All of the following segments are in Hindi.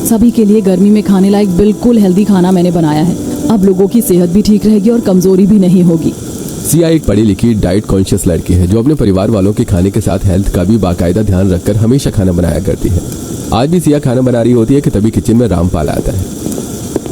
सभी के लिए गर्मी में खाने लायक बिल्कुल हेल्दी खाना मैंने बनाया है। अब लोगों की सेहत भी ठीक रहेगी और कमजोरी भी नहीं होगी। सिया एक पढ़ी लिखी डाइट कॉन्शियस लड़की है जो अपने परिवार वालों के खाने के साथ हेल्थ का भी बाकायदा ध्यान रखकर हमेशा खाना बनाया करती है। आज भी सिया खाना बना रही होती है कि तभी किचन में रामपाल आता है।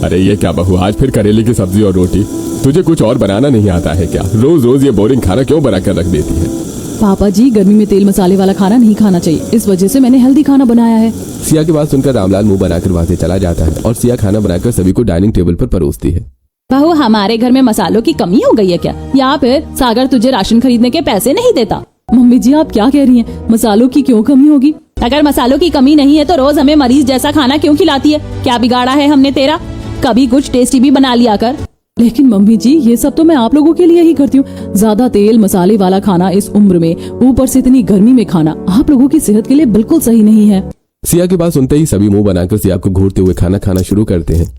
अरे ये क्या बहू, आज फिर करेले की सब्जी और रोटी? तुझे कुछ और बनाना नहीं आता है क्या? रोज रोज ये बोरिंग खाना क्यों बना कर रख देती है? पापा जी, गर्मी में तेल मसाले वाला खाना नहीं खाना चाहिए, इस वजह से मैंने हेल्दी खाना बनाया है। सिया की बात सुनकर रामलाल मुंह बनाकर वहाँ से चला जाता है और सिया खाना बनाकर सभी को डाइनिंग टेबल पर परोसती है। बहू, हमारे घर में मसालों की कमी हो गई है क्या, या फिर सागर तुझे राशन खरीदने के पैसे नहीं देता? मम्मी जी, आप क्या कह रही हैं? मसालों की क्यों कमी होगी? अगर मसालों की कमी नहीं है तो रोज हमें मरीज जैसा खाना क्यों खिलाती है? क्या बिगाड़ा है हमने तेरा? कभी कुछ टेस्टी भी बना लिया कर। लेकिन मम्मी जी, ये सब तो मैं आप लोगों के लिए ही करती हूँ। ज्यादा तेल मसाले वाला खाना इस उम्र में, ऊपर से इतनी गर्मी में खाना आप लोगों की सेहत के लिए बिल्कुल सही नहीं है। सिया की बात सुनते ही सभी मुंह बनाकर सिया को घूरते हुए खाना खाना शुरू करते हैं।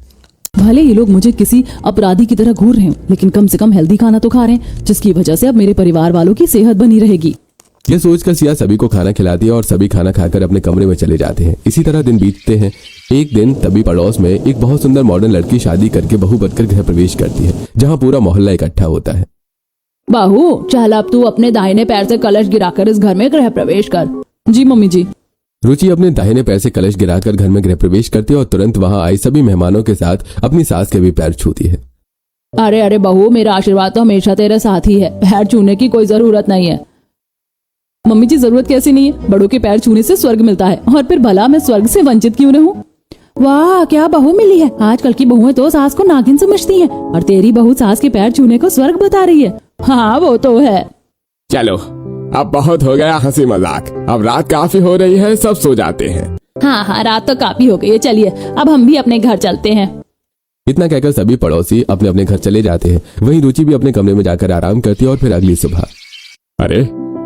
भले ये लोग मुझे किसी अपराधी की तरह घूर रहे हो, लेकिन कम से कम हेल्दी खाना तो खा रहे हैं, जिसकी वजह से अब मेरे परिवार वालों की सेहत बनी रहेगी। यह सोचकर सिया सभी को खाना खिलाती है और सभी खाना खाकर अपने कमरे में चले जाते हैं। इसी तरह दिन बीतते हैं। एक दिन तभी पड़ोस में एक बहुत सुंदर मॉडर्न लड़की शादी करके बहू बनकर गृह प्रवेश करती है, जहाँ पूरा मोहल्ला इकट्ठा होता है। बहू, चल अब तू अपने दाहिने पैर से कलश गिराकर इस घर में गृह प्रवेश कर। जी मम्मी जी। रुचि अपने दाहिने पैर से कलश गिराकर घर में गृह प्रवेश करती है और तुरंत वहां आई सभी मेहमानों के साथ अपनी सास के भी पैर छूती है। अरे अरे बहू, मेरा आशीर्वाद तो हमेशा तेरे साथ ही है, पैर छूने की कोई जरूरत नहीं है। मम्मी जी, जरूरत कैसी नहीं है? बड़ों के पैर छूने से स्वर्ग मिलता है, और फिर भला मैं स्वर्ग से वंचित क्यों रहूं? वाह, क्या बहू मिली है। आजकल की बहुएं तो सास को नागिन समझती हैं, और तेरी बहू सास के पैर छूने को स्वर्ग बता रही है। हाँ, वो तो है। चलो, अब बहुत हो गया हंसी मजाक, अब रात काफी हो रही है, सब सो जाते हैं। हाँ हाँ, रात तो काफी हो गई है, चलिए अब हम भी अपने घर चलते हैं। इतना कहकर सभी पड़ोसी अपने अपने घर चले जाते हैं। वहीं रुचि भी अपने कमरे में जाकर आराम करती है और फिर अगली सुबह, अरे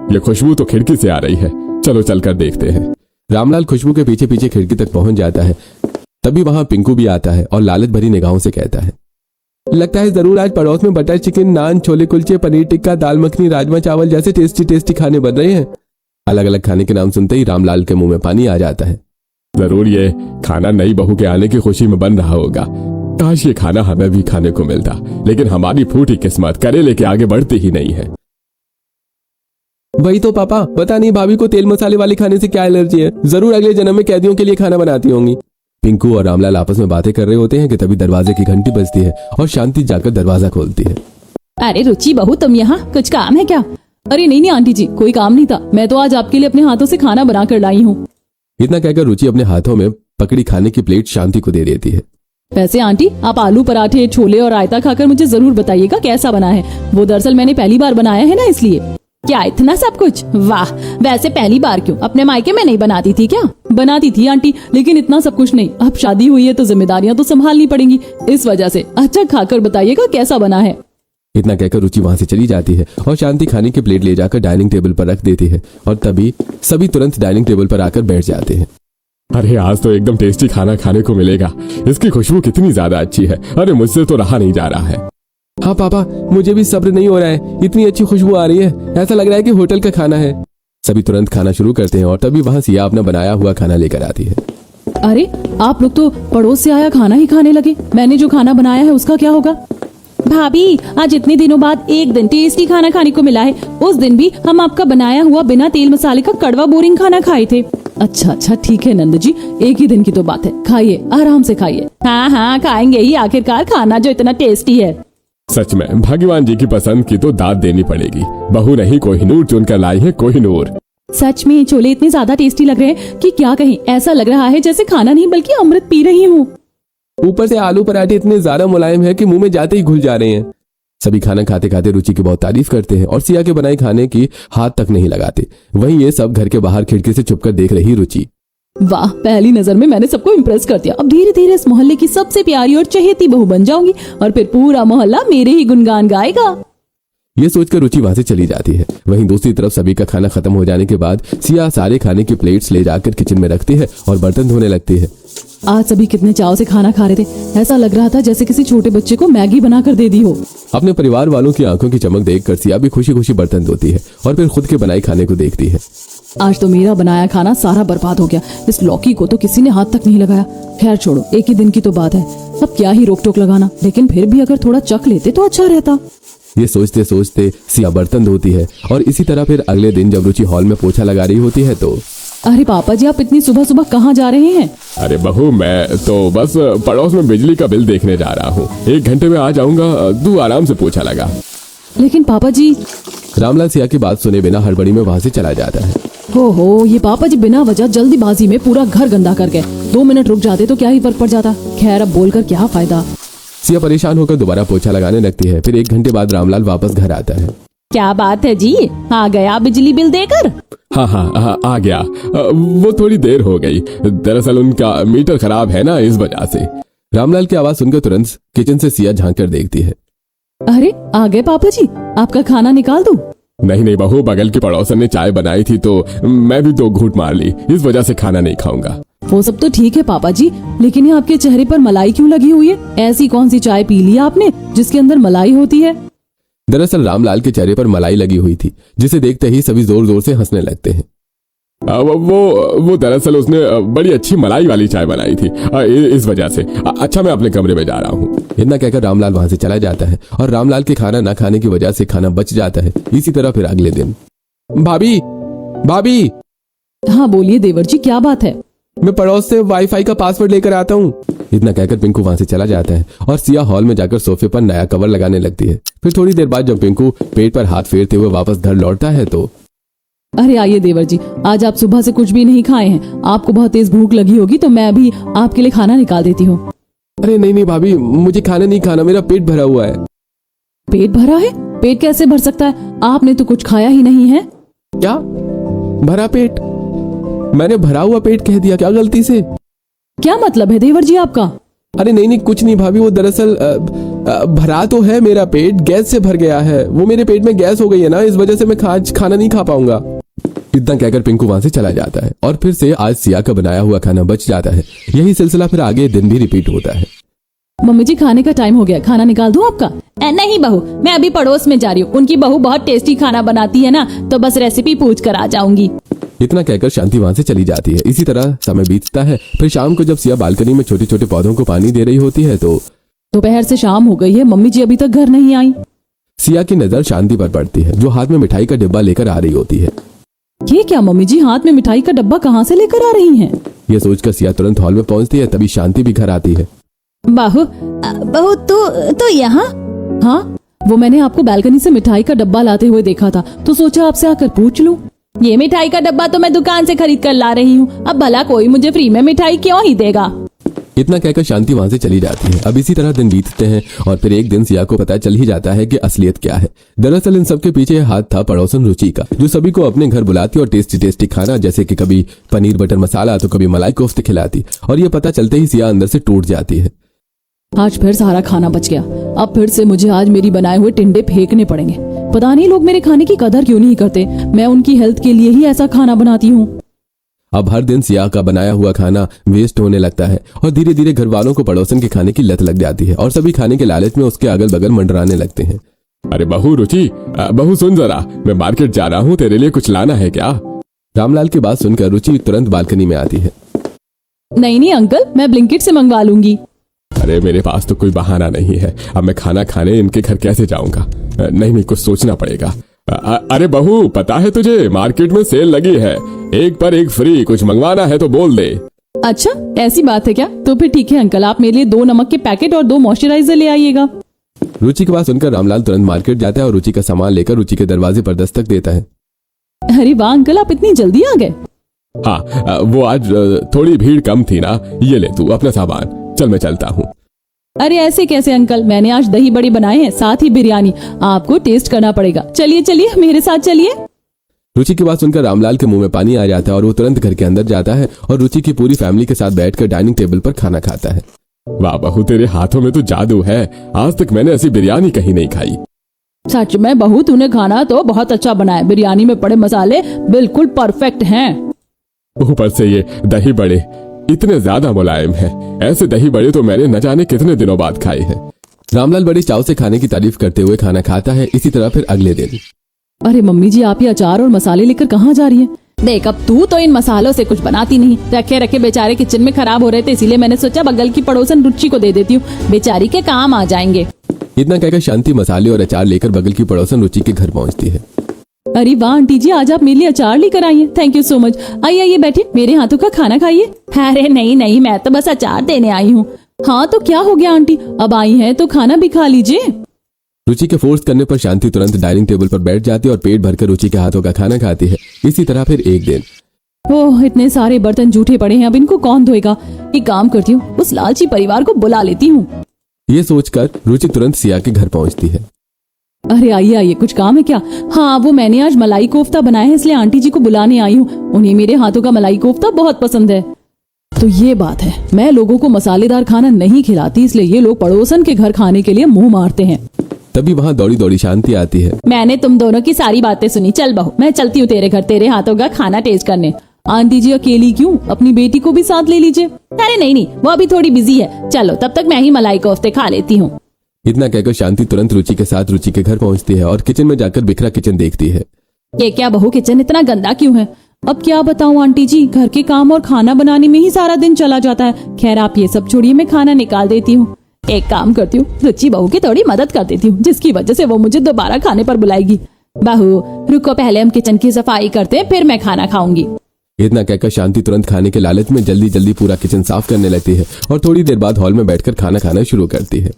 ये खुशबू तो खिड़की से आ रही है, चलो चलकर देखते हैं। रामलाल खुशबू के पीछे पीछे खिड़की तक पहुंच जाता है। तभी वहां पिंकू भी आता है और लालच भरी निगाहों से कहता है, लगता है जरूर आज पड़ोस में बटर चिकन, नान, छोले कुलचे, पनीर टिक्का, दाल मखनी, राजमा चावल जैसे टेस्टी टेस्टी खाने बन रहे हैं। अलग अलग खाने के नाम सुनते ही रामलाल के मुंह में पानी आ जाता है। जरूर ये खाना नई बहू के आने की खुशी में बन रहा होगा। काश ये खाना हमें भी खाने को मिलता, लेकिन हमारी फूटी किस्मत करेले के आगे बढ़ती ही नहीं है। वही तो पापा, पता नहीं भाभी को तेल मसाले वाले खाने से क्या एलर्जी है। जरूर अगले जन्म में कैदियों के लिए खाना बनाती होंगी। पिंकू और रामलाल आपस में बातें कर रहे होते हैं कि तभी दरवाजे की घंटी बजती है और शांति जाकर दरवाजा खोलती है। अरे रुचि बहू, तुम यहाँ, कुछ काम है क्या? अरे नहीं नहीं आंटी जी, कोई काम नहीं था, मैं तो आज आपके लिए अपने हाथों से खाना बना कर लाई हूँ। इतना कहकर रुचि अपने हाथों में पकड़ी खाने की प्लेट शांति को दे देती है। वैसे आंटी, आप आलू पराठे, छोले और रायता खाकर मुझे जरूर बताइएगा कैसा बना है। वो दरअसल मैंने पहली बार बनाया है ना, इसलिए। क्या इतना सब कुछ? वाह, वैसे पहली बार क्यों? अपने मायके में नहीं बनाती थी क्या? बनाती थी आंटी, लेकिन इतना सब कुछ नहीं। अब शादी हुई है तो जिम्मेदारियां तो संभालनी पड़ेंगी, इस वजह से। अच्छा, खाकर बताइएगा कैसा बना है। इतना कहकर रुचि वहां से चली जाती है और शांति खाने की प्लेट ले जाकर डाइनिंग टेबल पर रख देती है और तभी सभी तुरंत डाइनिंग टेबल पर आकर बैठ जाते हैं। अरे आज तो एकदम टेस्टी खाना खाने को मिलेगा। इसकी खुशबू कितनी ज्यादा अच्छी है। अरे मुझसे तो रहा नहीं जा रहा है। हाँ पापा, मुझे भी सब्र नहीं हो रहा है, इतनी अच्छी खुशबू आ रही है, ऐसा लग रहा है कि होटल का खाना है। सभी तुरंत खाना शुरू करते हैं और तभी वहाँ सिया अपना बनाया हुआ खाना लेकर आती है। अरे आप लोग तो पड़ोस से आया खाना ही खाने लगे, मैंने जो खाना बनाया है उसका क्या होगा? भाभी, आज इतने दिनों बाद एक दिन टेस्टी खाना खाने को मिला है। उस दिन भी हम आपका बनाया हुआ बिना तेल मसाले का कड़वा बोरिंग खाना खाए थे। अच्छा अच्छा, ठीक है नंद जी, एक ही दिन की तो बात है, खाइए, आराम से खाइए। हाँ हाँ, खाएंगे ही, आखिरकार खाना जो इतना टेस्टी है। सच में भगवान जी की पसंद की तो दाद देनी पड़ेगी। बहू नहीं कोहिनूर चुनकर लाई है, कोहिनूर। सच में छोले इतने ज्यादा टेस्टी लग रहे हैं कि क्या कहें, ऐसा लग रहा है जैसे खाना नहीं बल्कि अमृत पी रही हूँ। ऊपर से आलू पराठे इतने ज्यादा मुलायम है कि मुंह में जाते ही घुल जा रहे हैं। सभी खाना खाते खाते रुचि की बहुत तारीफ करते हैं और सिया के बनाए खाने की हाथ तक नहीं लगाते। वहीं ये सब घर के बाहर खिड़की से छुपकर देख रही रुचि। वाह, पहली नजर में मैंने सबको इम्प्रेस कर दिया। अब धीरे धीरे इस मोहल्ले की सबसे प्यारी और चहेती बहू बन जाऊंगी और फिर पूरा मोहल्ला मेरे ही गुणगान गाएगा। ये सोचकर रुचि वहां से चली जाती है। वहीं दूसरी तरफ सभी का खाना खत्म हो जाने के बाद सिया सारे खाने की प्लेट्स ले जाकर किचन में रखती है और बर्तन धोने लगती है। आज सभी कितने चाव से खाना खा रहे थे, ऐसा लग रहा था जैसे किसी छोटे बच्चे को मैगी बना कर दे दी हो। अपने परिवार वालों की आंखों की चमक देखकर सिया भी खुशी खुशी बर्तन धोती है और फिर खुद के बनाए खाने को देखती है। आज तो मेरा बनाया खाना सारा बर्बाद हो गया। इस लौकी को तो किसी ने हाथ तक नहीं लगाया। खैर छोड़ो, एक ही दिन की तो बात है, अब क्या ही रोक टोक लगाना। लेकिन फिर भी अगर थोड़ा चख लेते तो अच्छा रहता। ये सोचते सोचते सिया बर्तन धोती है और इसी तरह फिर अगले दिन जब रुचि हॉल में पोछा लगा रही होती है तो अरे पापा जी, आप इतनी सुबह सुबह कहाँ जा रहे हैं? अरे बहू, मैं तो बस पड़ोस में बिजली का बिल देखने जा रहा हूँ। 1 घंटे में आ जाऊंगा, तू आराम से पोछा लगा। लेकिन पापा जी। रामलाल सिया की बात सुने बिना हड़बड़ी में वहां से चला जाता है। हो, ये पापा जी बिना वजह जल्दीबाजी में पूरा घर गंदा कर गए। 2 मिनट रुक जाते तो क्या ही फर्क पड़ जाता। खैर, अब बोलकर क्या फायदा। सिया परेशान होकर दोबारा पोछा लगाने लगती है। फिर 1 घंटे बाद रामलाल वापस घर आता है। क्या बात है जी, आ गया बिजली बिल देकर? हाँ, आ गया। वो थोड़ी देर हो गई, दरअसल उनका मीटर खराब है ना, इस वजह से। रामलाल की आवाज सुनकर तुरंत किचन से सिया झांक कर देखती है। अरे आ गए पापा जी, आपका खाना निकाल दूं? नहीं बहू, बगल की पड़ोसन ने चाय बनाई थी तो मैं भी 2 घूंट मार ली, इस वजह से खाना नहीं खाऊंगा। वो सब तो ठीक है पापा जी, लेकिन ये आपके चेहरे पर मलाई क्यों लगी हुई है? ऐसी कौन सी चाय पी ली आपने जिसके अंदर मलाई होती है? दरअसल रामलाल के चेहरे पर मलाई लगी हुई थी, जिसे देखते ही सभी जोर जोर से हंसने लगते हैं। वो दरअसल उसने बड़ी अच्छी मलाई वाली चाय बनाई थी, इस वजह से। अच्छा, मैं अपने कमरे में जा रहा हूँ। इतना कहकर रामलाल वहां से चला जाता है और रामलाल के खाना न खाने की वजह से खाना बच जाता है। इसी तरह फिर अगले दिन। भाभी। हाँ बोलिए देवर जी, क्या बात है? मैं पड़ोस से वाईफाई का पासवर्ड लेकर आता हूँ। इतना कहकर पिंकू वहां से चला जाता है और सिया हॉल में जाकर सोफे पर नया कवर लगाने लगती है। फिर थोड़ी देर बाद जब पिंकू पेट पर हाथ फेरते हुए वापस घर लौटता है तो अरे आइए देवर जी, आज आप सुबह से कुछ भी नहीं खाए हैं। आपको बहुत तेज भूख लगी होगी तो मैं अभी आपके लिए खाना निकाल देती हूँ। अरे नहीं भाभी, मुझे खाना नहीं खाना, मेरा पेट भरा हुआ है। पेट भरा है? पेट कैसे भर सकता है? आपने तो कुछ खाया ही नहीं है। क्या भरा पेट? मैंने भरा हुआ पेट कह दिया क्या गलती से? क्या मतलब है देवर जी आपका? अरे नहीं कुछ नहीं भाभी, वो दरअसल भरा तो है मेरा पेट, गैस से भर गया है। वो मेरे पेट में गैस हो गई है ना, इस वजह से मैं खाना नहीं खा पाऊंगा। इतना कहकर पिंकू वहां से चला जाता है और फिर से आज सिया का बनाया हुआ खाना बच जाता है। यही सिलसिला फिर आगे दिन भी रिपीट होता है। मम्मी जी, खाने का टाइम हो गया, खाना निकाल दूं आपका? नहीं बहू, मैं अभी पड़ोस में जा रही हूँ। उनकी बहू बहुत टेस्टी खाना बनाती है ना, तो बस रेसिपी पूछ कर आ जाऊंगी। इतना कहकर शांति वहां से चली जाती है। इसी तरह समय बीतता है। फिर शाम को जब सिया बालकनी में छोटे छोटे पौधों को पानी दे रही होती है तो दोपहर से शाम हो गई है, मम्मी जी अभी तक घर नहीं आई। सिया की नजर शांति पर पड़ती है, जो हाथ में मिठाई का डिब्बा लेकर आ रही होती है। ये क्या मम्मी जी, हाथ में मिठाई का डब्बा कहाँ से लेकर आ रही हैं? ये सोचकर सिया तुरंत हॉल में पहुंचती है। तभी शांति भी घर आती है। बहू तो यहाँ? हाँ, वो मैंने आपको बालकनी से मिठाई का डब्बा लाते हुए देखा था, तो सोचा आपसे आकर पूछ लूं। ये मिठाई का डब्बा तो मैं दुकान से खरीद कर ला रही हूँ, अब भला कोई मुझे फ्री में मिठाई क्यों ही देगा। इतना कहकर शांति वहां से चली जाती है। अब इसी तरह दिन बीतते हैं और फिर एक दिन सिया को पता चल ही जाता है कि असलियत क्या है। दरअसल इन सबके पीछे हाथ था पड़ोसन रुचि का, जो सभी को अपने घर बुलाती और टेस्टी टेस्टी खाना, जैसे कि कभी पनीर बटर मसाला तो कभी मलाई कोफ्ते खिलाती। और ये पता चलते ही सिया अंदर से टूट जाती है। आज फिर सारा खाना बच गया। अब फिर से मुझे आज मेरी बनाए हुए टिंडे फेंकने पड़ेंगे। पता नहीं लोग मेरे खाने की कदर क्यों नहीं करते। मैं उनकी हेल्थ के लिए ही ऐसा खाना बनाती हूँ। अब हर दिन सिया का बनाया हुआ खाना वेस्ट होने लगता है और धीरे धीरे घर वालों को पड़ोसन के खाने की लत लग जाती है और सभी खाने के लालच में उसके अगल बगल मंडराने लगते हैं। अरे बहू रुचि, बहू सुन जरा, मैं मार्केट जा रहा हूँ, तेरे लिए कुछ लाना है क्या? रामलाल की बात सुनकर रुचि तुरंत बालकनी में आती है। नहीं अंकल, मैं ब्लिंकिट से मंगवा लूंगी। अरे मेरे पास तो कोई बहाना नहीं है, अब मैं खाना खाने इनके घर कैसे जाऊंगा? नहीं कुछ सोचना पड़ेगा। अरे बहू, पता है तुझे मार्केट में सेल लगी है, 1 पर 1 फ्री। कुछ मंगवाना है तो बोल दे। अच्छा ऐसी बात है क्या? तो फिर ठीक है अंकल, आप मेरे लिए 2 नमक के पैकेट और 2 मॉइस्चराइजर ले आइएगा। रुचि की बात सुनकर रामलाल तुरंत मार्केट जाता है और रुचि का सामान लेकर रुचि के दरवाजे पर दस्तक देता है। अरे वाह अंकल, आप इतनी जल्दी आ गए। हाँ, वो आज थोड़ी भीड़ कम थी ना। ये ले तू अपना सामान, चल मैं चलता हूँ। अरे ऐसे कैसे अंकल, मैंने आज दही बड़े बनाए हैं, साथ ही बिरयानी। आपको टेस्ट करना पड़ेगा। चलिए चलिए मेरे साथ चलिए। रुचि की बात सुनकर रामलाल के मुंह में पानी आ जाता है और वो तुरंत घर के अंदर जाता है और रुचि की पूरी फैमिली के साथ बैठकर डाइनिंग टेबल पर खाना खाता है। वाह बहू, तेरे हाथों में तो जादू है। आज तक मैंने ऐसी बिरयानी कहीं नहीं खाई। सच में बहू, तूने खाना तो बहुत अच्छा बनाया। बिरयानी में पड़े मसाले बिल्कुल परफेक्ट हैं। ऊपर से ये दही बड़े इतने ज्यादा मुलायम हैं। ऐसे दही बड़े तो मैंने न जाने कितने दिनों बाद खाए हैं। रामलाल बड़ी चाव से खाने की तारीफ करते हुए खाना खाता है। इसी तरह फिर अगले दिन। अरे मम्मी जी, आप ये अचार और मसाले लेकर कहाँ जा रही हैं? देख अब तू तो इन मसालों से कुछ बनाती नहीं, रखे रखे बेचारे किचन में खराब हो रहे थे, इसीलिए मैंने सोचा बगल की पड़ोसन रुचि को दे देती हूँ, बेचारी के काम आ जाएंगे। इतना कहकर शांति मसाले और अचार लेकर बगल की पड़ोसन रुचि के घर पहुंचती है। अरे वाह आंटी जी, आज आप मेरे लिए अचार लेकर आई हैं, थैंक यू सो मच। आइए आइए बैठिए, मेरे हाथों का खाना खाइए। अरे नहीं नहीं, मैं तो बस अचार देने आई हूँ। हाँ तो क्या हो गया आंटी, अब आई हैं तो खाना भी खा लीजिए। रुचि के फोर्स करने पर शांति तुरंत डाइनिंग टेबल पर बैठ जाती है और पेट भरकर रुचि के हाथों का खाना खाती है। इसी तरह फिर एक दिन। ओह इतने सारे बर्तन जूठे पड़े हैं, अब इनको कौन धोएगा। एक काम करती हूँ, उस लालची परिवार को बुला लेती हूँ। ये सोचकर रुचि तुरंत सिया के घर पहुंचती है। अरे आइए आइए, कुछ काम है क्या? हाँ वो मैंने आज मलाई कोफ्ता बनाया है, इसलिए आंटी जी को बुलाने आई हूँ। उन्हें मेरे हाथों का मलाई कोफ्ता बहुत पसंद है। तो ये बात है, मैं लोगों को मसालेदार खाना नहीं खिलाती, इसलिए ये लोग पड़ोसन के घर खाने के लिए मुंह मारते हैं। तभी वहाँ दौड़ी दौड़ी शांति आती है। मैंने तुम दोनों की सारी बातें सुनी, चल बहू मैं चलती हूँ तेरे घर, तेरे हाथों का खाना टेस्ट करने। आंटी जी अकेली क्यों, अपनी बेटी को भी साथ ले लीजिए। अरे नहीं नहीं, वो अभी थोड़ी बिजी है, चलो तब तक मैं ही मलाई कोफ्ते खा लेती हूँ। इतना कहकर शांति तुरंत रुचि के साथ रुचि के घर पहुंचती है और किचन में जाकर बिखरा किचन देखती है। ये क्या बहू, किचन इतना गंदा क्यों है? अब क्या बताऊं आंटी जी, घर के काम और खाना बनाने में ही सारा दिन चला जाता है। खैर आप ये सब छोड़िए, मैं खाना निकाल देती हूँ। एक काम करती हूँ, रुचि बहू की थोड़ी मदद कर देती हूँ, जिसकी वजह से वो मुझे दोबारा खाने पर बुलाएगी। बहू रुको, पहले हम किचन की सफाई करते हैं, फिर मैं खाना खाऊंगी। इतना कहकर शांति तुरंत खाने के लालच में जल्दी जल्दी पूरा किचन साफ करने लगती है और थोड़ी देर बाद हॉल में बैठकर खाना खाना शुरू करती है।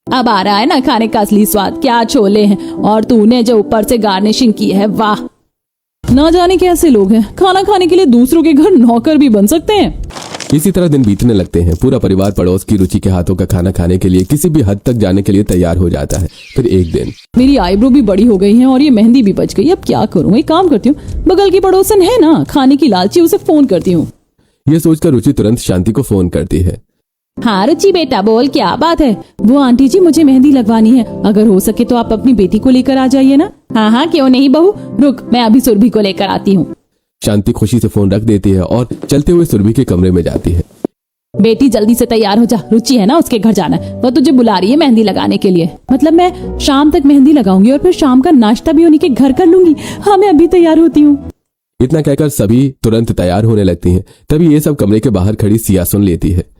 अब आ रहा है ना खाने का असली स्वाद, क्या छोले हैं और तूने जो ऊपर से गार्निशिंग की है, वाह। ना जाने कैसे लोग हैं, खाना खाने के लिए दूसरों के घर नौकर भी बन सकते हैं। इसी तरह दिन बीतने लगते हैं। पूरा परिवार पड़ोस की रुचि के हाथों का खाना खाने के लिए किसी भी हद तक जाने के लिए तैयार हो जाता है। फिर एक दिन मेरी आईब्रो भी बड़ी हो गई है और ये मेहंदी भी बच गई, अब क्या करूँ। एक काम करती हूँ, बगल की पड़ोसन है ना खाने की लालची, उसे फोन करती हूँ। ये सोचकर रुचि तुरंत शांति को फोन करती है। हाँ रुचि बेटा बोल, क्या बात है? वो आंटी जी मुझे मेहंदी लगवानी है, अगर हो सके तो आप अपनी बेटी को लेकर आ जाइए ना। हाँ हाँ क्यों नहीं बहू, रुक मैं अभी सुरभि को लेकर आती हूँ। शांति खुशी से फोन रख देती है और चलते हुए सुरभि के कमरे में जाती है। बेटी जल्दी से तैयार हो जा, रुचि है ना उसके घर जाना है, वो तुझे बुला रही है मेहंदी लगाने के लिए। मतलब मैं शाम तक मेहंदी लगाऊंगी और फिर शाम का नाश्ता भी उन्हीं के घर कर लूंगी। हाँ मैं अभी तैयार होती हूँ। इतना कहकर सभी तुरंत तैयार होने लगती हैं। तभी ये सब कमरे के बाहर खड़ी सिया सुन लेती है।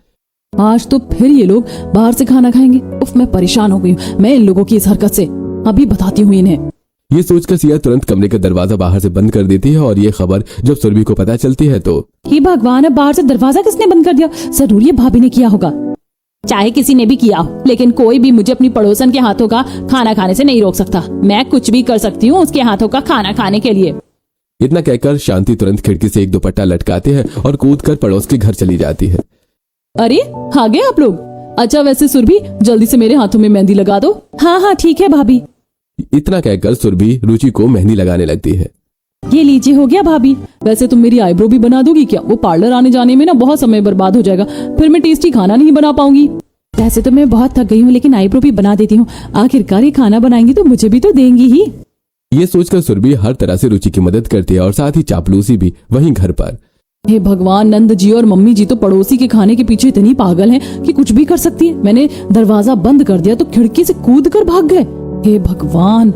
आज तो फिर ये लोग बाहर से खाना खाएंगे। उफ मैं परेशान हो गई हूँ, मैं इन लोगों की इस हरकत से, अभी बताती हूँ इन्हें। ये सोचकर सिया तुरंत कमरे का दरवाजा बाहर से बंद कर देती है और ये खबर जब सुरभि को पता चलती है तो हे भगवान, अब बाहर से दरवाजा किसने बंद कर दिया? जरूर ये भाभी ने किया होगा। चाहे किसी ने भी किया हो, लेकिन कोई भी मुझे अपनी पड़ोसन के हाथों का खाना खाने से नहीं रोक सकता। मैं कुछ भी कर सकती हूँ उसके हाथों का खाना खाने के लिए। इतना कहकर शांति तुरंत खिड़की से एक दुपट्टा लटकाते हैं और कूदकर पड़ोस के घर चली जाती है। अरे आ गए आप लोग? अच्छा वैसे सुरभि जल्दी से मेरे हाथों में मेहंदी लगा दो। हाँ हाँ ठीक है भाभी। इतना कहकर सुरभि रुचि को मेहंदी लगाने लगती है। ये लीजिए हो गया भाभी। वैसे तुम मेरी आईब्रो भी बना दोगी क्या? वो पार्लर आने जाने में ना बहुत समय बर्बाद हो जाएगा, फिर मैं टेस्टी खाना नहीं बना पाऊंगी। वैसे तो मैं बहुत थक गई हूँ, लेकिन आईब्रो भी बना देती हूँ, आखिरकार ये खाना बनाएंगी तो मुझे भी तो देंगी ही। ये सोचकर सुरभि हर तरह से रुचि की मदद करती है और साथ ही चापलूसी भी वहीं घर पर। हे भगवान, नंद जी और मम्मी जी तो पड़ोसी के खाने के पीछे इतनी पागल हैं कि कुछ भी कर सकती है। मैंने दरवाजा बंद कर दिया तो खिड़की से कूद कर भाग गए। हे भगवान।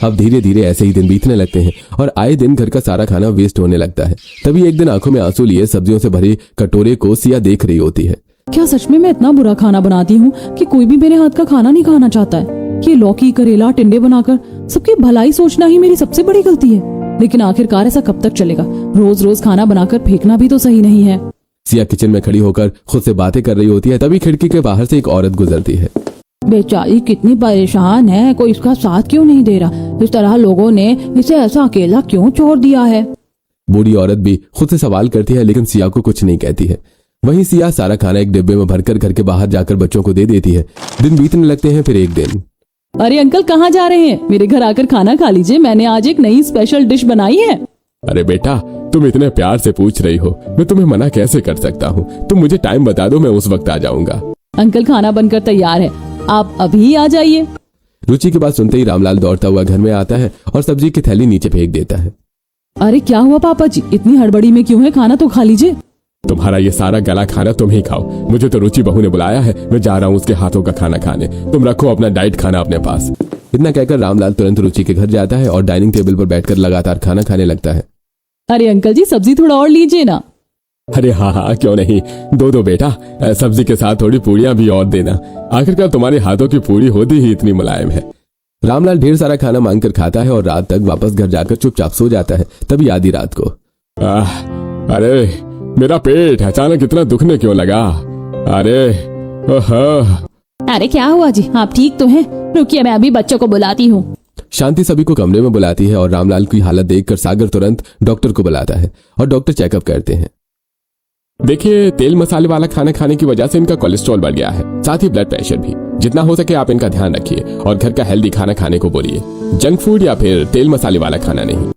अब धीरे धीरे ऐसे ही दिन बीतने लगते हैं और आए दिन घर का सारा खाना वेस्ट होने लगता है। तभी एक दिन आंखों में आंसू लिए सब्जियों से भरे कटोरे को सिया देख रही होती है। क्या सच में मैं इतना बुरा खाना बनाती हूँ कि कोई भी मेरे हाथ का खाना नहीं खाना चाहता है? ये लौकी करेला टिंडे बनाकर सबकी भलाई सोचना ही मेरी सबसे बड़ी गलती है। लेकिन आखिरकार ऐसा कब तक चलेगा? रोज रोज खाना बनाकर फेंकना भी तो सही नहीं है। सिया किचन में खड़ी होकर खुद से बातें कर रही होती है। तभी खिड़की के बाहर से एक औरत गुजरती है। बेचारी कितनी परेशान है, कोई इसका साथ क्यों नहीं दे रहा? इस तरह लोगों ने इसे ऐसा अकेला क्यों छोड़ दिया है? बूढ़ी औरत भी खुद से सवाल करती है, लेकिन सिया को कुछ नहीं कहती है। वहीं सिया सारा खाना एक डिब्बे में भरकर घर के बाहर जाकर बच्चों को दे देती है। दिन बीतने लगते हैं। फिर एक दिन, अरे अंकल कहाँ जा रहे हैं? मेरे घर आकर खाना खा लीजिए, मैंने आज एक नई स्पेशल डिश बनाई है। अरे बेटा, तुम इतने प्यार से पूछ रही हो, मैं तुम्हें मना कैसे कर सकता हूँ? तुम मुझे टाइम बता दो, मैं उस वक्त आ जाऊंगा। अंकल खाना बनकर तैयार है, आप अभी आ जाइए। रुचि की बात सुनते ही रामलाल दौड़ता हुआ घर में आता है और सब्जी की थैली नीचे फेंक देता है। अरे क्या हुआ पापा जी, इतनी हड़बड़ी में क्यों है? खाना तो खा लीजिए। तुम्हारा ये सारा गला खाना तुम ही खाओ, मुझे तो रुचि बहू ने बुलाया है, मैं जा रहा हूँ उसके हाथों का खाना खाने। तुम रखो अपना डाइट खाना अपने पास। इतना कहकर रामलाल तुरंत रुचि के घर जाता है और डाइनिंग टेबल पर बैठकर लगातार खाना खाने लगता है। अरे अंकल जी, सब्जी थोड़ा और लीजिए ना। अरे हाँ हाँ, क्यों नहीं, दो दो बेटा, सब्जी के साथ थोड़ी पूड़ियाँ भी और देना। आखिरकार तुम्हारे हाथों की पूड़ी होती ही इतनी मुलायम है। रामलाल ढेर सारा खाना मांग कर खाता है और रात तक वापस घर जाकर चुपचाप सो जाता है। तभी आधी रात को अरे मेरा पेट अचानक इतना दुखने क्यों लगा? अरे अरे क्या हुआ जी, आप ठीक तो हैं? रुकिए, मैं अभी बच्चों को बुलाती हूँ। शांति सभी को कमरे में बुलाती है और रामलाल की हालत देखकर सागर तुरंत डॉक्टर को बुलाता है और डॉक्टर चेकअप करते हैं। देखिए, तेल मसाले वाला खाना खाने की वजह से इनका कोलेस्ट्रॉल बढ़ गया है, साथ ही ब्लड प्रेशर भी। जितना हो सके आप इनका ध्यान रखिए और घर का हेल्दी खाना खाने को बोलिए, जंक फूड या फिर तेल मसाले वाला खाना नहीं।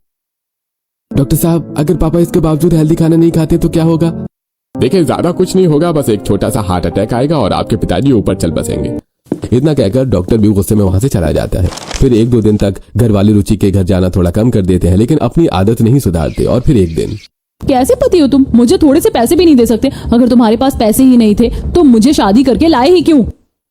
डॉक्टर साहब, अगर पापा इसके बावजूद हेल्दी खाना नहीं खाते तो क्या होगा? देखिए, ज्यादा कुछ नहीं होगा, बस एक छोटा सा हार्ट अटैक आएगा और आपके पिताजी ऊपर चल बसेंगे। इतना कहकर डॉक्टर भी गुस्से में वहां से चला जाता है। फिर 1-2 दिन तक घर वाले रुचि के घर जाना थोड़ा कम कर देते हैं, लेकिन अपनी आदत नहीं सुधारते। और फिर एक दिन, कैसे पति हो तुम? मुझे थोड़े से पैसे भी नहीं दे सकते? अगर तुम्हारे पास पैसे ही नहीं थे तो मुझे शादी करके लाए ही क्यों?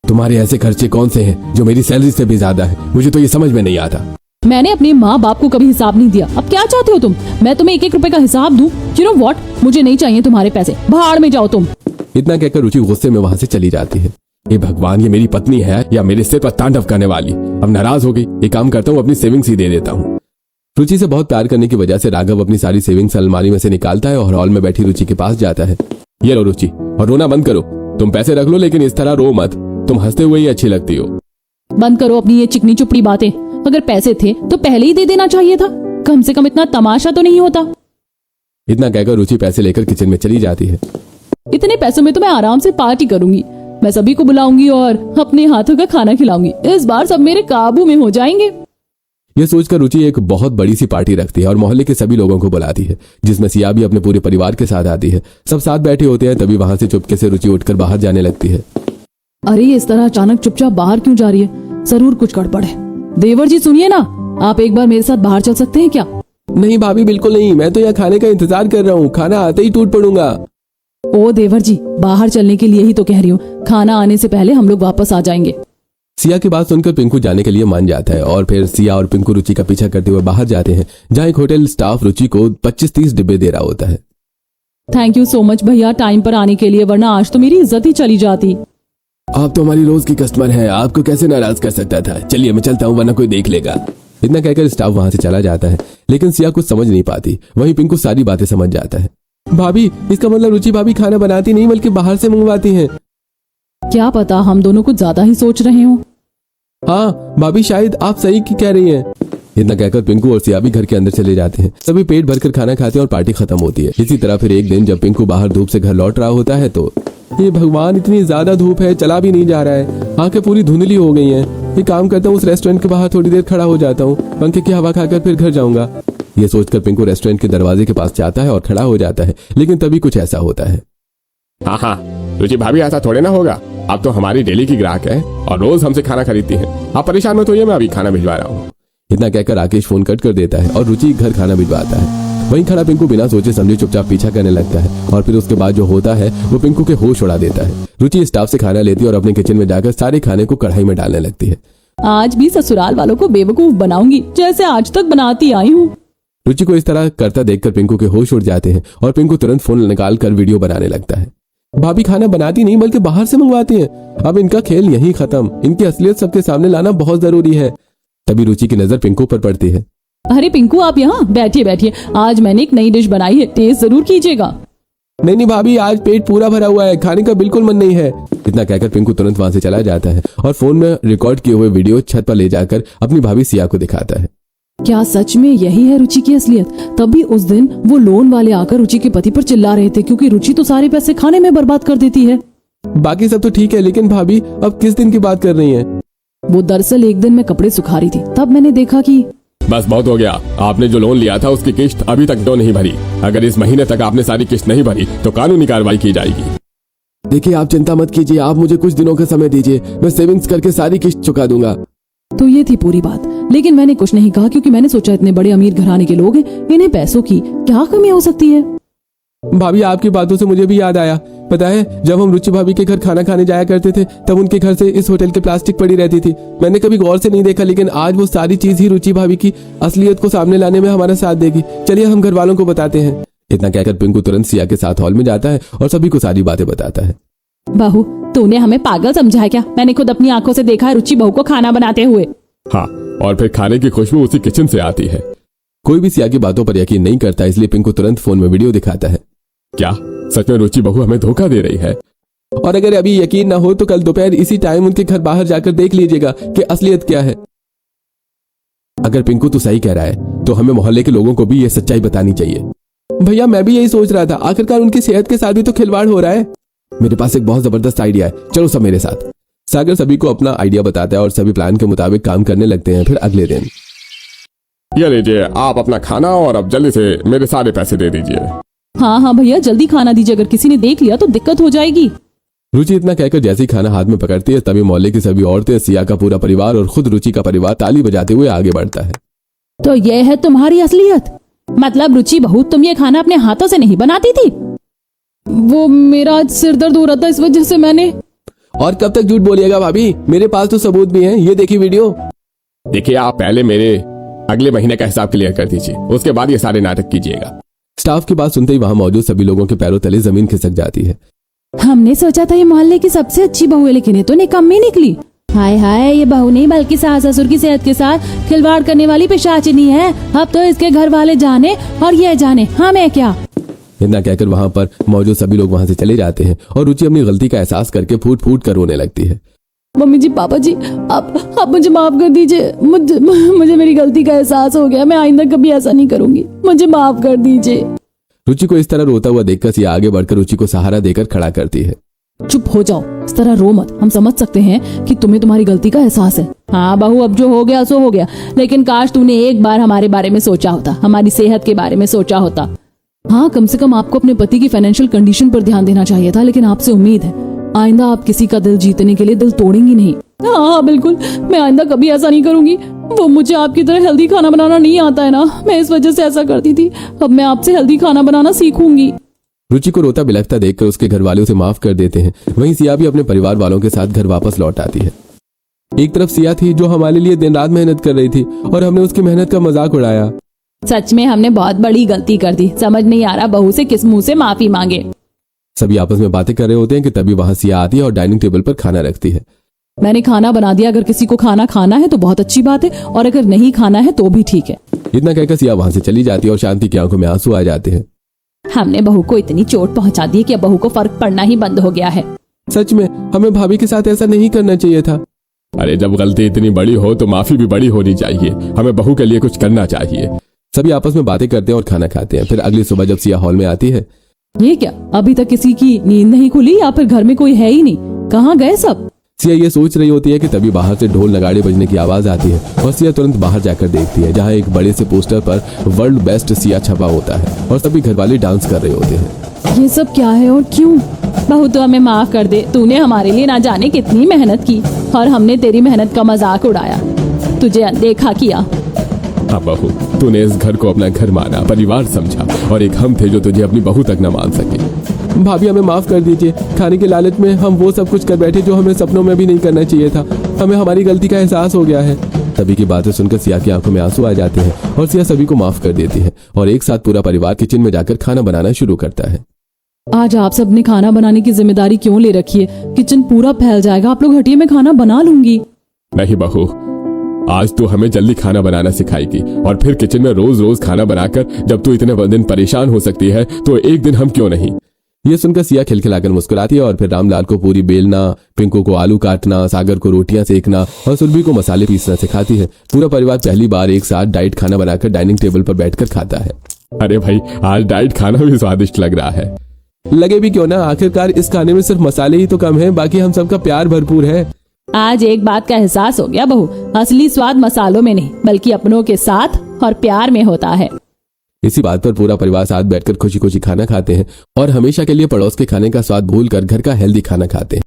तुम्हारे ऐसे खर्चे कौन से हैं जो मेरी सैलरी से भी ज्यादा है? मुझे तो ये समझ में नहीं आता। मैंने अपने माँ बाप को कभी हिसाब नहीं दिया, अब क्या चाहते हो तुम? मैं तुम्हें 1-1 रुपए का हिसाब दूं? यू नो व्हाट, मुझे नहीं चाहिए तुम्हारे पैसे, भाड़ में जाओ तुम। इतना कहकर रुचि गुस्से में वहां से चली जाती है। हे भगवान, ये मेरी पत्नी है या मेरे सिर पर तांडव करने वाली? अब नाराज हो गई, एक काम करता हूँ, अपनी सेविंग्स ही दे देता हूँ। रुचि से बहुत प्यार करने की वजह से राघव अपनी सारी सेविंग्स अलमारी में से निकालता है और हॉल में बैठी रुचि के पास जाता है। ये लो रुचि, और रोना बंद करो। तुम पैसे रख लो, लेकिन इस तरह रो मत, तुम हंसते हुए ही अच्छी लगती हो। बंद करो अपनी ये चिकनी चुपड़ी बातें। अगर पैसे थे तो पहले ही दे देना चाहिए था, कम से कम इतना तमाशा तो नहीं होता। इतना कहकर रुचि पैसे लेकर किचन में चली जाती है। इतने पैसों में तो मैं आराम से पार्टी करूंगी, मैं सभी को बुलाऊंगी और अपने हाथों का खाना खिलाऊंगी। इस बार सब मेरे काबू में हो जाएंगे। यह सोचकर रुचि एक बहुत बड़ी सी पार्टी रखती है और मोहल्ले के सभी लोगों को बुलाती है, जिसमें सिया भी अपने पूरे परिवार के साथ आती है। सब साथ बैठे होते हैं, तभी वहां से चुपके से रुचि उठकर बाहर जाने लगती है। अरे ये इस तरह अचानक चुपचाप बाहर क्यों जा रही है? जरूर कुछ गड़बड़ है। देवर जी सुनिए ना, आप एक बार मेरे साथ बाहर चल सकते हैं क्या? नहीं भाभी, बिल्कुल नहीं, मैं तो यहाँ खाने का इंतजार कर रहा हूँ, खाना आते ही टूट पड़ूंगा। ओ देवर जी, बाहर चलने के लिए ही तो कह रही हूँ, खाना आने से पहले हम लोग वापस आ जाएंगे। सिया की बात सुनकर पिंकू जाने के लिए मान जाता है और फिर सिया और पिंकू रुचि का पीछा करते हुए बाहर जाते हैं, जहाँ एक होटल स्टाफ रुचि को 25-30 डिब्बे दे रहा होता है। थैंक यू सो मच भैया टाइम पर आने के लिए, वरना आज तो मेरी इज्जत ही चली जाती। आप तो हमारी रोज की कस्टमर हैं, आपको कैसे नाराज कर सकता था? चलिए मैं चलता हूँ, वरना कोई देख लेगा। इतना कहकर स्टाफ वहां से चला जाता है, लेकिन सिया कुछ समझ नहीं पाती। वहीं पिंकू सारी बातें समझ जाता है। भाभी, इसका मतलब रुचि भाभी खाना बनाती नहीं बल्कि बाहर से मंगवाती हैं। क्या पता, हम दोनों कुछ ज्यादा ही सोच रहे हो। हाँ भाभी, शायद आप सही की कह रही हैं। इतना कहकर पिंकू और सिया भी घर के अंदर चले जाते हैं। सभी पेट भरकर खाना खाते हैं और पार्टी खत्म होती है। इसी तरह फिर एक दिन जब पिंकू बाहर धूप से घर लौट रहा होता है तो ये भगवान, इतनी ज्यादा धूप है, चला भी नहीं जा रहा है, आंखें पूरी धुंधली हो गई हैं। ये काम करता हूँ, उस रेस्टोरेंट के बाहर थोड़ी देर खड़ा हो जाता हूँ, पंखे की हवा खाकर फिर घर जाऊंगा। ये सोचकर पिंकू रेस्टोरेंट के दरवाजे के पास जाता है और खड़ा हो जाता है, लेकिन तभी कुछ ऐसा होता है। हाँ हाँ रुचि भाभी, ऐसा थोड़े ना होगा, आप तो हमारी डेली की ग्राहक है और रोज हमसे खाना खरीदती हैं। आप परेशान मत होइए, मैं अभी खाना भिजवा रहा हूँ। इतना कहकर राकेश फोन कट कर देता है और रुचि घर खाना भिजवाता है। वहीं खड़ा पिंकू बिना सोचे समझे चुपचाप पीछा करने लगता है और फिर उसके बाद जो होता है वो पिंकू के होश उड़ा देता है। रुचि स्टाफ से खाना लेती है और अपने किचन में जाकर सारे खाने को कढ़ाई में डालने लगती है। आज भी ससुराल वालों को बेवकूफ बनाऊंगी, जैसे आज तक बनाती आई हूँ। रुचि को इस तरह करता देखकर पिंकू के होश उड़ जाते हैं और पिंकू तुरंत फोन निकाल कर वीडियो बनाने लगता है। भाभी खाना बनाती नहीं बल्कि बाहर से मंगवाती हैं। अब इनका खेल यहीं खत्म, इनकी असलियत सबके सामने लाना बहुत जरूरी है। तभी रुचि की नजर पिंकू पर पड़ती है। अरे पिंकू, आप यहाँ बैठिए बैठिए, आज मैंने एक नई डिश बनाई है, टेस्ट जरूर कीजिएगा। नहीं भाभी, आज पेट पूरा भरा हुआ है, खाने का बिल्कुल मन नहीं है। इतना कहकर पिंकू तुरंत वहां से चला जाता है और फोन में रिकॉर्ड किए हुए वीडियो छत पर ले जाकर अपनी भाभी सिया को दिखाता है। क्या सच में यही है रुचि की असलियत? तभी उस दिन वो लोन वाले आकर रुचि के पति पर चिल्ला रहे थे, क्योंकि रुचि तो सारे पैसे खाने में बर्बाद कर देती है। बाकी सब तो ठीक है, लेकिन भाभी अब किस दिन की बात कर रही हैं? वो दरअसल एक दिन मैं कपड़े सुखा रही थी, तब मैंने देखा कि बस बहुत हो गया, आपने जो लोन लिया था उसकी किस्त अभी तक तो नहीं भरी। अगर इस महीने तक आपने सारी किस्त नहीं भरी तो कानूनी कार्रवाई की जाएगी। देखिए, आप चिंता मत कीजिए, आप मुझे कुछ दिनों का समय दीजिए, मैं सेविंग्स करके सारी किस्त चुका दूंगा। तो ये थी पूरी बात, लेकिन मैंने कुछ नहीं कहा क्योंकि मैंने सोचा इतने बड़े अमीर घराने के लोग हैं, इन्हें पैसों की क्या कमी हो सकती है। भाभी, आपकी बातों से मुझे भी याद आया, पता है, जब हम रुचि भाभी के घर खाना खाने जाया करते थे तब उनके घर से इस होटल की प्लास्टिक पड़ी रहती थी। मैंने कभी गौर से नहीं देखा, लेकिन आज वो सारी चीज ही रुचि भाभी की असलियत को सामने लाने में हमारा साथ देगी। चलिए हम घर वालों को बताते हैं। इतना कहकर पिंकू तुरंत सिया के साथ हॉल में जाता है और सभी को सारी बातें बताता है। बहू, तूने हमें पागल समझा है क्या? मैंने खुद अपनी आंखों से देखा है रुचि बहू को खाना बनाते हुए। हाँ, और फिर खाने की खुशबू उसी किचन से आती है। कोई भी सिया की बातों पर यकीन नहीं करता, इसलिए पिंकू तुरंत फोन में वीडियो दिखाता है। क्या सच में रुचि बहू हमें धोखा दे रही है? और अगर अभी यकीन ना हो तो कल दोपहर इसी टाइम उनके घर बाहर जाकर देख लीजिएगा कि असलियत क्या है। अगर पिंकू तू सही कह रहा है तो हमें मोहल्ले के लोगों को भी ये सच्चाई बतानी चाहिए। भैया मैं भी यही सोच रहा था, आखिरकार उनकी सेहत के साथ भी तो खिलवाड़ हो रहा है। मेरे पास एक बहुत जबरदस्त आइडिया है, चलो सब मेरे साथ। सागर सभी को अपना आइडिया बताता है और सभी प्लान के मुताबिक काम करने लगते हैं। फिर अगले दिन, ये लीजिए आप अपना खाना और अब जल्दी से मेरे सारे पैसे दे दीजिए। हाँ हाँ भैया, जल्दी खाना दीजिए, अगर किसी ने देख लिया तो दिक्कत हो जाएगी। रुचि इतना कहकर जैसे ही खाना हाथ में पकड़ती है तभी मोहल्ले की सभी औरतें, सिया का पूरा परिवार और खुद रुचि का परिवार ताली बजाते हुए आगे बढ़ता है। तो ये है तुम्हारी असलियत? मतलब रुचि बहू तुम ये खाना अपने हाथों से नहीं बनाती थी? वो मेरा आज सिर दर्द हो रहा था, इस वजह से मैंने। और कब तक झूठ बोलिएगा भाभी, मेरे पास तो सबूत भी हैं, ये देखिए वीडियो। देखिए आप पहले मेरे अगले महीने का हिसाब क्लियर कर दीजिए, उसके बाद ये सारे नाटक कीजिएगा। स्टाफ की बात सुनते ही वहां मौजूद सभी लोगों के पैरों तले जमीन खिसक जाती है। हमने सोचा था ये मोहल्ले की सबसे अच्छी बहू है, लेकिन ये तो निकम्मी निकली। हाय हाय, ये बहू नहीं बल्कि सास ससुर की सेहत के साथ खिलवाड़ करने वाली पिशाचिनी है। अब तो इसके घर वाले जाने और ये जाने, हमें क्या। इतना कहकर वहां पर मौजूद सभी लोग वहां से चले जाते हैं और रुचि अपनी गलती का एहसास करके फूट फूट कर रोने लगती है। मम्मी जी, पापा जी, आप मुझे माफ कर दीजिए। मुझे मेरी गलती का एहसास हो गया, मैं आइंदा कभी ऐसा नहीं करूंगी, मुझे माफ कर दीजिए। रुचि को इस तरह रोता हुआ देखकर सिया आगे बढ़कर रुचि को सहारा देकर खड़ा करती है। चुप हो जाओ, इस तरह रो मत। हम समझ सकते हैं कि तुम्हें तुम्हारी गलती का एहसास है। हाँ बहू, अब जो हो गया सो हो गया, लेकिन काश तूने एक बार हमारे बारे में सोचा होता, हमारी सेहत के बारे में सोचा होता। हाँ, कम से कम आपको अपने पति की फाइनेंशियल कंडीशन पर ध्यान देना चाहिए था, लेकिन आपसे उम्मीद है आइंदा आप किसी का दिल जीतने के लिए दिल तोड़ेंगी नहीं। हाँ बिल्कुल, मैं आइंदा कभी ऐसा नहीं करूंगी। वो मुझे आपकी तरह हेल्दी खाना बनाना नहीं आता है ना, मैं इस वजह से ऐसा करती थी। अब मैं आपसे हेल्दी खाना बनाना सीखूंगी। रुचि को रोता बिलखता देखकर उसके घर वाले उसे माफ कर देते हैं। वहीं सिया भी अपने परिवार वालों के साथ घर वापस लौट आती है। एक तरफ सिया थी जो हमारे लिए दिन रात मेहनत कर रही थी और हमने उसकी मेहनत का मजाक उड़ाया। सच में हमने बहुत बड़ी गलती कर दी। समझ नहीं आ रहा बहू से किस मुंह से माफी मांगे। सभी आपस में बातें कर रहे होते हैं कि तभी वहां सिया आती है और डाइनिंग टेबल पर खाना रखती है। मैंने खाना बना दिया, अगर किसी को खाना खाना है तो बहुत अच्छी बात है, और अगर नहीं खाना है तो भी ठीक है। इतना कहकर सिया वहां से चली जाती है और शांति की आंखों में आंसू आ जाते हैं। हमने बहू को इतनी चोट पहुंचा दी कि अब बहू को फर्क पड़ना ही बंद हो गया है। सच में हमें भाभी के साथ ऐसा नहीं करना चाहिए था। अरे जब गलती इतनी बड़ी हो तो माफी भी बड़ी होनी चाहिए। हमें बहू के लिए कुछ करना चाहिए। सभी आपस में बातें करते हैं और खाना खाते हैं। फिर अगली सुबह जब सिया हॉल में आती है, ये क्या, अभी तक किसी की नींद नहीं खुली या फिर घर में कोई है ही नहीं? कहाँ गए सब? सिया ये सोच रही होती है कि तभी बाहर से ढोल नगाड़े बजने की आवाज आती है और सिया तुरंत बाहर जाकर देखती है, जहाँ एक बड़े से पोस्टर पर वर्ल्ड बेस्ट सिया छपा होता है और सभी घरवाले डांस कर रहे होते हैं। ये सब क्या है और क्यों? बहू तो हमें माफ कर दे, तूने हमारे लिए ना जाने कितनी मेहनत की और हमने तेरी मेहनत का मजाक उड़ाया, तुझे अनदेखा किया। हाँ बहू, तूने इस घर को अपना घर माना, परिवार समझा, और एक हम थे जो तुझे अपनी बहू तक न मान सके। भाभी हमें माफ कर दीजिए, खाने के लालच में हम वो सब कुछ कर बैठे जो हमें सपनों में भी नहीं करना चाहिए था। हमें हमारी गलती का एहसास हो गया है। सभी की बातें सुनकर सिया की आंखों में आंसू आ जाते हैं और सिया सभी को माफ कर देती है और एक साथ पूरा परिवार किचन में जाकर खाना बनाना शुरू करता है। आज आप सब ने खाना बनाने की जिम्मेदारी क्यों ले रखी है? किचन पूरा फैल जाएगा, आप लोग हटिए, मैं खाना बना लूंगी। नहीं बहू, आज तू हमें जल्दी खाना बनाना सिखाएगी और फिर किचन में रोज रोज खाना बनाकर जब तू इतने दिन परेशान हो सकती है तो एक दिन हम क्यों नहीं। ये सुनकर सिया खिलखिलाकर मुस्कुराती है और फिर रामलाल को पूरी बेलना, पिंकू को आलू काटना, सागर को रोटियां सेकना और सुरभि को मसाले पीसना सिखाती है। पूरा परिवार पहली बार एक साथ डाइट खाना बनाकर डाइनिंग टेबल पर बैठकर खाता है। अरे भाई, आज डाइट खाना भी स्वादिष्ट लग रहा है। लगे भी क्यों ना, आखिरकार इस खाने में सिर्फ मसाले ही तो कम है, बाकी हम सबका प्यार भरपूर है। आज एक बात का एहसास हो गया बहू, असली स्वाद मसालों में नहीं बल्कि अपनों के साथ और प्यार में होता है। इसी बात पर पूरा परिवार साथ बैठकर खुशी खुशी खाना खाते हैं और हमेशा के लिए पड़ोस के खाने का स्वाद भूलकर घर का हेल्दी खाना खाते हैं।